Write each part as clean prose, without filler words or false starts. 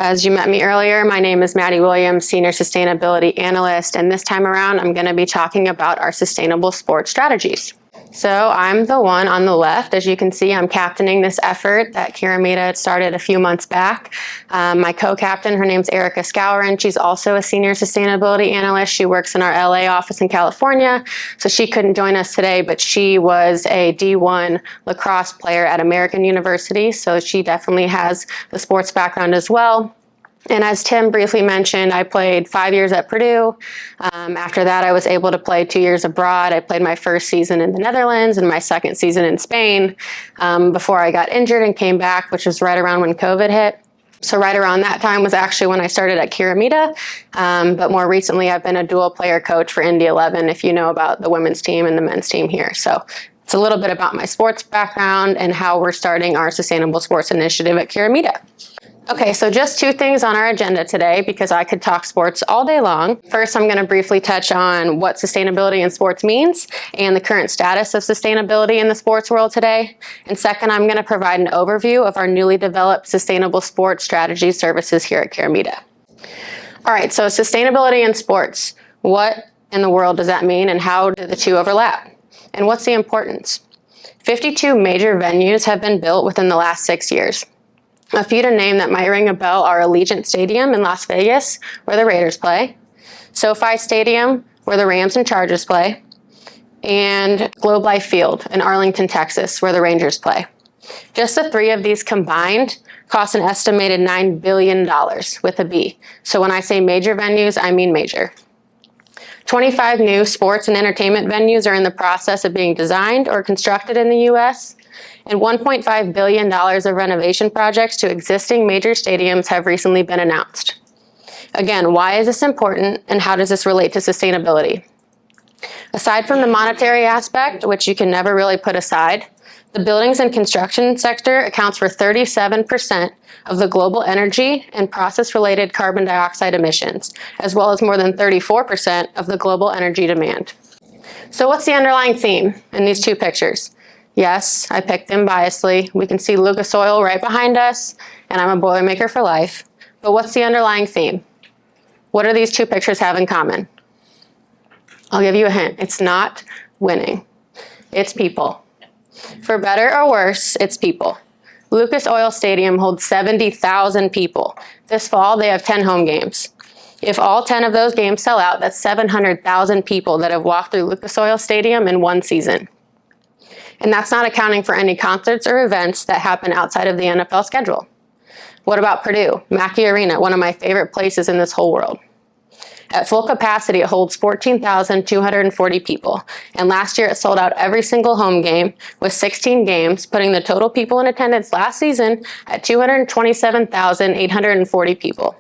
As you met me earlier, my name is Maddy Williams, Senior Sustainability Analyst, and this time around I'm going to be talking about our sustainable sports strategies. So I'm the one on the left. As you can see, I'm captaining this effort that KERAMIDA started a few months back. My co-captain, her name's Erica Scourin. She's also a Senior Sustainability Analyst. She works in our LA office in California, so she couldn't join us today, but she was a D1 lacrosse player at American University, so she definitely has the sports background as well. And as Tim briefly mentioned, I played 5 years at Purdue. After that, I was able to play 2 years abroad. I played my first season in the Netherlands and my second season in Spain before I got injured and came back, which was right around when COVID hit. So right around that time was actually when I started at KERAMIDA, but more recently I've been a dual player coach for Indy 11, if you know about the women's team and the men's team here. So it's a little bit about my sports background and how we're starting our Sustainable Sports Initiative at KERAMIDA. Okay, so just two things on our agenda today because I could talk sports all day long. First, I'm going to briefly touch on what sustainability in sports means and the current status of sustainability in the sports world today. And second, I'm going to provide an overview of our newly developed sustainable sports strategy services here at KERAMIDA. All right, so sustainability in sports. What in the world does that mean and how do the two overlap? And what's the importance? 52 major venues have been built within the last 6 years. A few to name that might ring a bell are Allegiant Stadium in Las Vegas, where the Raiders play, SoFi Stadium, where the Rams and Chargers play, and Globe Life Field in Arlington, Texas, where the Rangers play. Just the three of these combined cost an estimated $9 billion with a B. So when I say major venues, I mean major. 25 new sports and entertainment venues are in the process of being designed or constructed in the U.S., and $1.5 billion of renovation projects to existing major stadiums have recently been announced. Again, why is this important and how does this relate to sustainability? Aside from the monetary aspect, which you can never really put aside, the buildings and construction sector accounts for 37% of the global energy and process-related carbon dioxide emissions, as well as more than 34% of the global energy demand. So what's the underlying theme in these two pictures? Yes, I picked them biasly. We can see Lucas Oil right behind us, and I'm a Boilermaker for life. But what's the underlying theme? What do these two pictures have in common? I'll give you a hint. It's not winning. It's people. For better or worse, it's people. Lucas Oil Stadium holds 70,000 people. This fall, they have 10 home games. If all 10 of those games sell out, that's 700,000 people that have walked through Lucas Oil Stadium in one season. And that's not accounting for any concerts or events that happen outside of the NFL schedule. What about Purdue? Mackey Arena, one of my favorite places in this whole world. At full capacity, it holds 14,240 people. And last year, it sold out every single home game with 16 games, putting the total people in attendance last season at 227,840 people.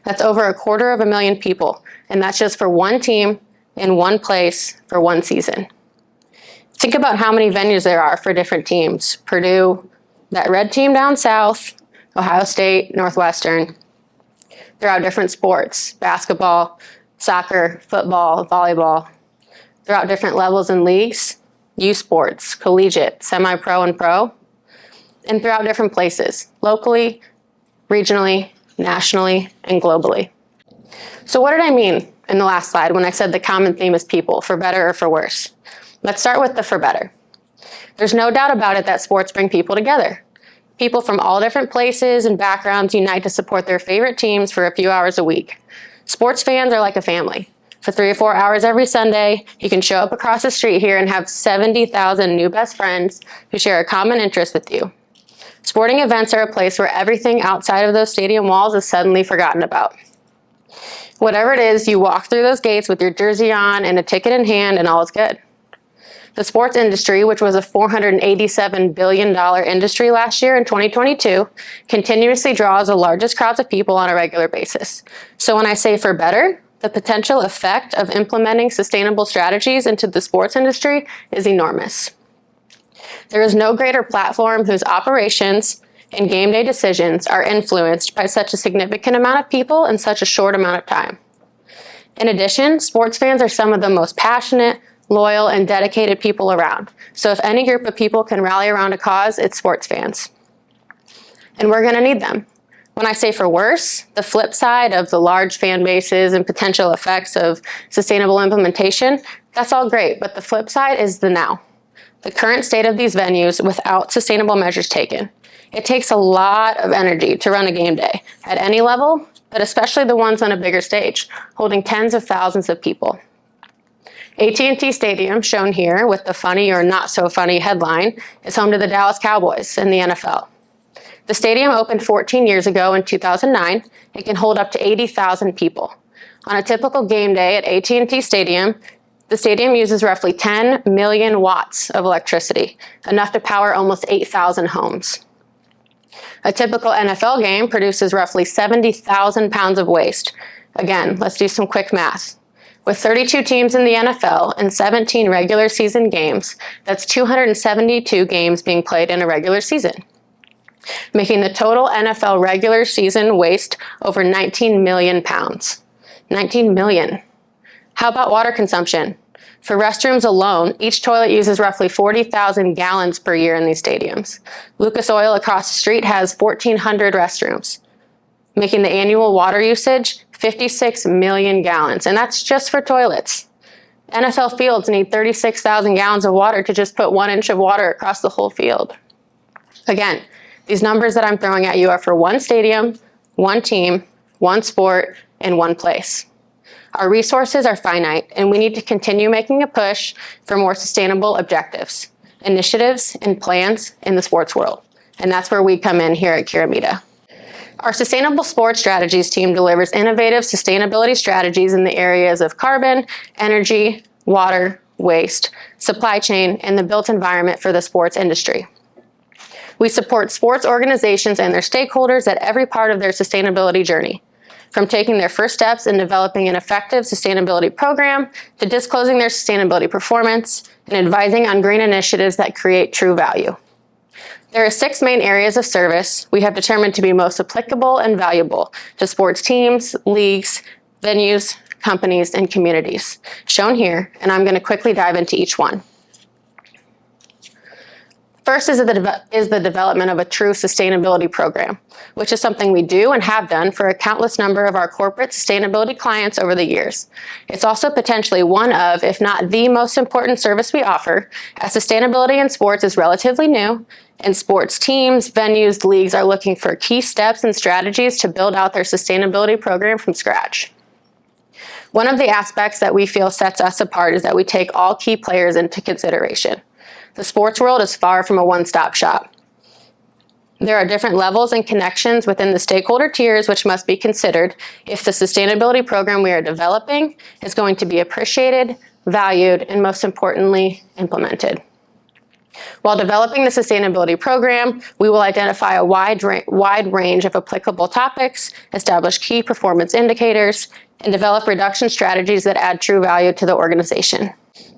That's over 250,000 people. And that's just for one team in one place for one season. Think about how many venues there are for different teams. Purdue, that red team down south, Ohio State, Northwestern. Throughout different sports, basketball, soccer, football, volleyball. Throughout different levels and leagues, youth sports, collegiate, semi-pro, and pro. And throughout different places, locally, regionally, nationally, and globally. So what did I mean in the last slide when I said the common theme is people, for better or for worse? Let's start with the for better. There's no doubt about it that sports bring people together. People from all different places and backgrounds unite to support their favorite teams for a few hours a week. Sports fans are like a family. For 3 or 4 hours every Sunday, you can show up across the street here and have 70,000 new best friends who share a common interest with you. Sporting events are a place where everything outside of those stadium walls is suddenly forgotten about. Whatever it is, you walk through those gates with your jersey on and a ticket in hand and all is good. The sports industry, which was a $487 billion industry last year in 2022, continuously draws the largest crowds of people on a regular basis. So when I say for better, the potential effect of implementing sustainable strategies into the sports industry is enormous. There is no greater platform whose operations and game day decisions are influenced by such a significant amount of people in such a short amount of time. In addition, sports fans are some of the most passionate, loyal, and dedicated people around. So if any group of people can rally around a cause, it's sports fans. And we're going to need them. When I say for worse, the flip side of the large fan bases and potential effects of sustainable implementation, that's all great, but the flip side is the now. The current state of these venues without sustainable measures taken. It takes a lot of energy to run a game day at any level, but especially the ones on a bigger stage, holding tens of thousands of people. AT&T Stadium, shown here with the funny or not so funny headline, is home to the Dallas Cowboys in the NFL. The stadium opened 14 years ago in 2009 and can hold up to 80,000 people. On a typical game day at AT&T Stadium, the stadium uses roughly 10 million watts of electricity, enough to power almost 8,000 homes. A typical NFL game produces roughly 70,000 pounds of waste. Again, let's do some quick math. With 32 teams in the NFL and 17 regular season games, that's 272 games being played in a regular season, making the total NFL regular season waste over 19 million pounds. 19 million. How about water consumption? For restrooms alone, each toilet uses roughly 40,000 gallons per year in these stadiums. Lucas Oil across the street has 1,400 restrooms, making the annual water usage 56 million gallons, and that's just for toilets. NFL fields need 36,000 gallons of water to just put 1 inch of water across the whole field. Again, these numbers that I'm throwing at you are for one stadium, one team, one sport, and one place. Our resources are finite, and we need to continue making a push for more sustainable objectives, initiatives, and plans in the sports world. And that's where we come in here at KERAMIDA. Our Sustainable Sports Strategies team delivers innovative sustainability strategies in the areas of carbon, energy, water, waste, supply chain, and the built environment for the sports industry. We support sports organizations and their stakeholders at every part of their sustainability journey, from taking their first steps in developing an effective sustainability program to disclosing their sustainability performance and advising on green initiatives that create true value. There are 6 main areas of service we have determined to be most applicable and valuable to sports teams, leagues, venues, companies, and communities, shown here, and I'm going to quickly dive into each one. First is the development of a true sustainability program, which is something we do and have done for a countless number of our corporate sustainability clients over the years. It's also potentially one of, if not the most important service we offer, as sustainability in sports is relatively new, and sports teams, venues, leagues are looking for key steps and strategies to build out their sustainability program from scratch. One of the aspects that we feel sets us apart is that we take all key players into consideration. The sports world is far from a one-stop shop. There are different levels and connections within the stakeholder tiers which must be considered if the sustainability program we are developing is going to be appreciated, valued, and most importantly, implemented. While developing the sustainability program, we will identify a wide range of applicable topics, establish key performance indicators, and develop reduction strategies that add true value to the organization.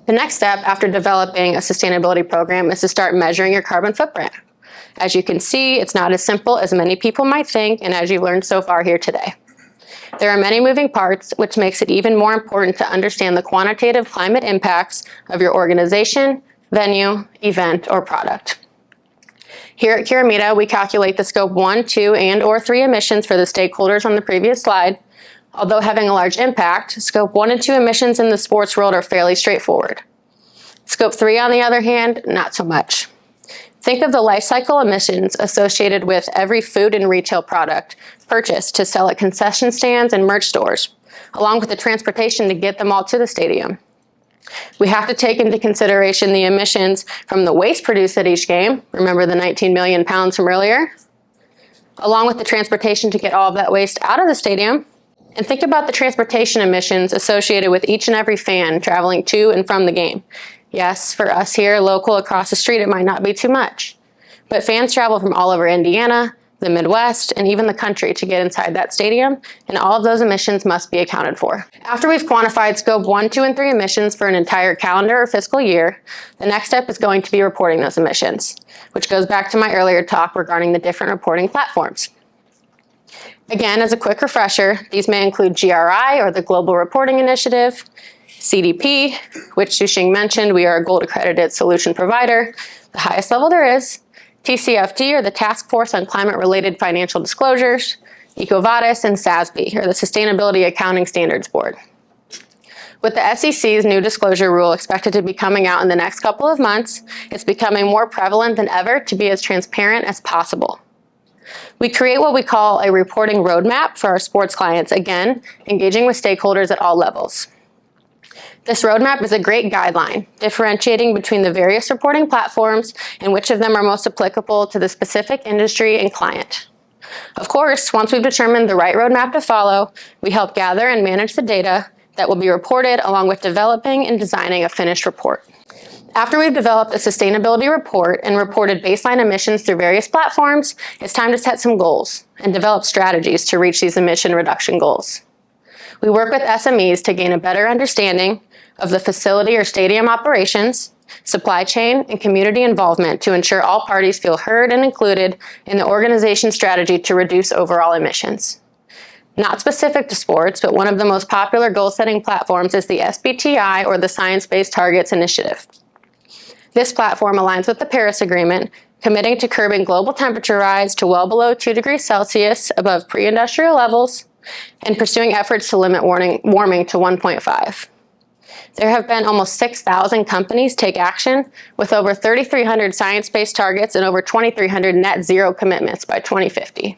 The next step after developing a sustainability program is to start measuring your carbon footprint. As you can see, it's not as simple as many people might think, and as you've learned so far here today. There are many moving parts, which makes it even more important to understand the quantitative climate impacts of your organization, venue, event, or product. Here at KERAMIDA, we calculate the scope 1, 2, and/or 3 emissions for the stakeholders on the previous slide. Although having a large impact, scope 1 and 2 emissions in the sports world are fairly straightforward. Scope 3, on the other hand, not so much. Think of the life cycle emissions associated with every food and retail product purchased to sell at concession stands and merch stores, along with the transportation to get them all to the stadium. We have to take into consideration the emissions from the waste produced at each game, remember the 19 million pounds from earlier, along with the transportation to get all of that waste out of the stadium. And think about the transportation emissions associated with each and every fan traveling to and from the game. Yes, for us here, local across the street, it might not be too much. But fans travel from all over Indiana, the Midwest, and even the country to get inside that stadium, and all of those emissions must be accounted for. After we've quantified scope 1, 2, and 3 emissions for an entire calendar or fiscal year, the next step is going to be reporting those emissions, which goes back to my earlier talk regarding the different reporting platforms. Again, as a quick refresher, these may include GRI, or the Global Reporting Initiative, CDP, which Xuxing mentioned, we are a gold accredited solution provider, the highest level there is, TCFD, or the Task Force on Climate-Related Financial Disclosures, EcoVadis, and SASB, or the Sustainability Accounting Standards Board. With the SEC's new disclosure rule expected to be coming out in the next couple of months, it's becoming more prevalent than ever to be as transparent as possible. We create what we call a reporting roadmap for our sports clients, again, engaging with stakeholders at all levels. This roadmap is a great guideline, differentiating between the various reporting platforms and which of them are most applicable to the specific industry and client. Of course, once we've determined the right roadmap to follow, we help gather and manage the data that will be reported along with developing and designing a finished report. After we've developed a sustainability report and reported baseline emissions through various platforms, it's time to set some goals and develop strategies to reach these emission reduction goals. We work with SMEs to gain a better understanding of the facility or stadium operations, supply chain, and community involvement to ensure all parties feel heard and included in the organization's strategy to reduce overall emissions. Not specific to sports, but one of the most popular goal-setting platforms is the SBTI, or the Science-Based Targets Initiative. This platform aligns with the Paris Agreement, committing to curbing global temperature rise to well below 2 degrees Celsius above pre-industrial levels, and pursuing efforts to limit warming to 1.5. There have been almost 6,000 companies take action, with over 3,300 science-based targets and over 2,300 net zero commitments by 2050.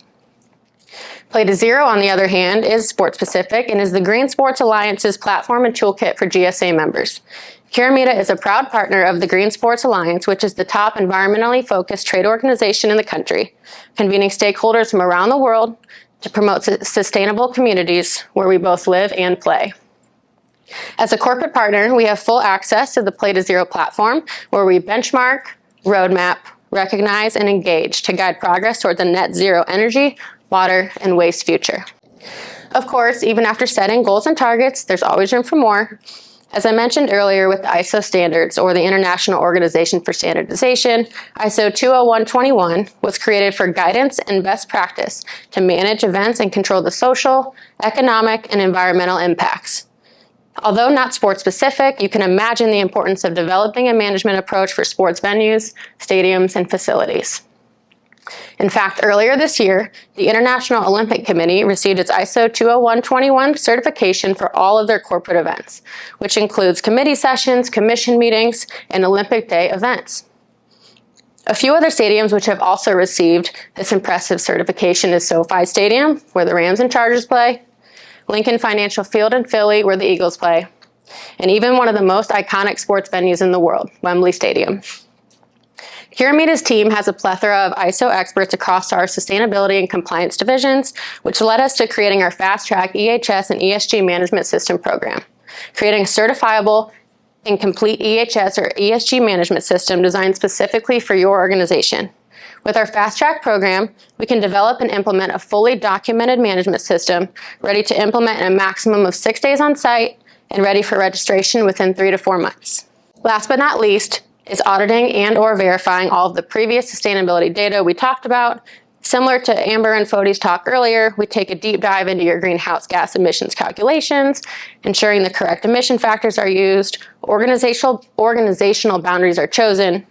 Play to Zero, on the other hand, is sport-specific and is the Green Sports Alliance's platform and toolkit for GSA members. KERAMIDA is a proud partner of the Green Sports Alliance, which is the top environmentally focused trade organization in the country, convening stakeholders from around the world to promote sustainable communities where we both live and play. As a corporate partner, we have full access to the Play to Zero platform, where we benchmark, roadmap, recognize, and engage to guide progress towards a net zero energy, water, and waste future. Of course, even after setting goals and targets, there's always room for more. As I mentioned earlier with the ISO standards, or the International Organization for Standardization, ISO 20121 was created for guidance and best practice to manage events and control the social, economic, and environmental impacts. Although not sports specific, you can imagine the importance of developing a management approach for sports venues, stadiums, and facilities. In fact, earlier this year, the International Olympic Committee received its ISO 20121 certification for all of their corporate events, which includes committee sessions, commission meetings, and Olympic Day events. A few other stadiums which have also received this impressive certification is SoFi Stadium, where the Rams and Chargers play, Lincoln Financial Field in Philly, where the Eagles play, and even one of the most iconic sports venues in the world, Wembley Stadium. KERAMIDA's team has a plethora of ISO experts across our sustainability and compliance divisions, which led us to creating our fast-track EHS and ESG management system program, creating a certifiable and complete EHS or ESG management system designed specifically for your organization. With our fast-track program, we can develop and implement a fully documented management system ready to implement in a maximum of 6 days on site and ready for registration within 3 to 4 months. Last but not least is auditing and/or verifying all of the previous sustainability data we talked about. Similar to Amber and Fodi's talk earlier, we take a deep dive into your greenhouse gas emissions calculations, ensuring the correct emission factors are used, organizational boundaries are chosen,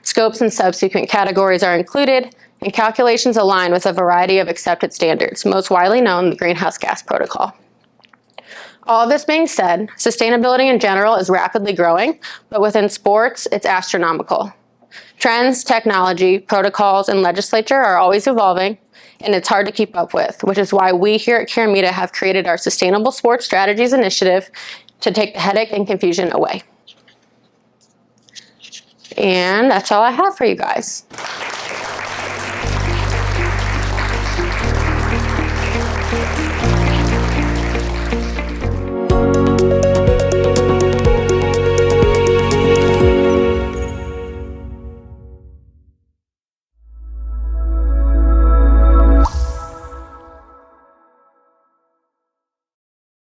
scopes and subsequent categories are included, and calculations align with a variety of accepted standards, most widely known the Greenhouse Gas Protocol. All of this being said, sustainability in general is rapidly growing, but within sports, it's astronomical. Trends, technology, protocols, and legislature are always evolving, and it's hard to keep up with, which is why we here at KERAMIDA have created our Sustainable Sports Strategies Initiative to take the headache and confusion away. And that's all I have for you guys.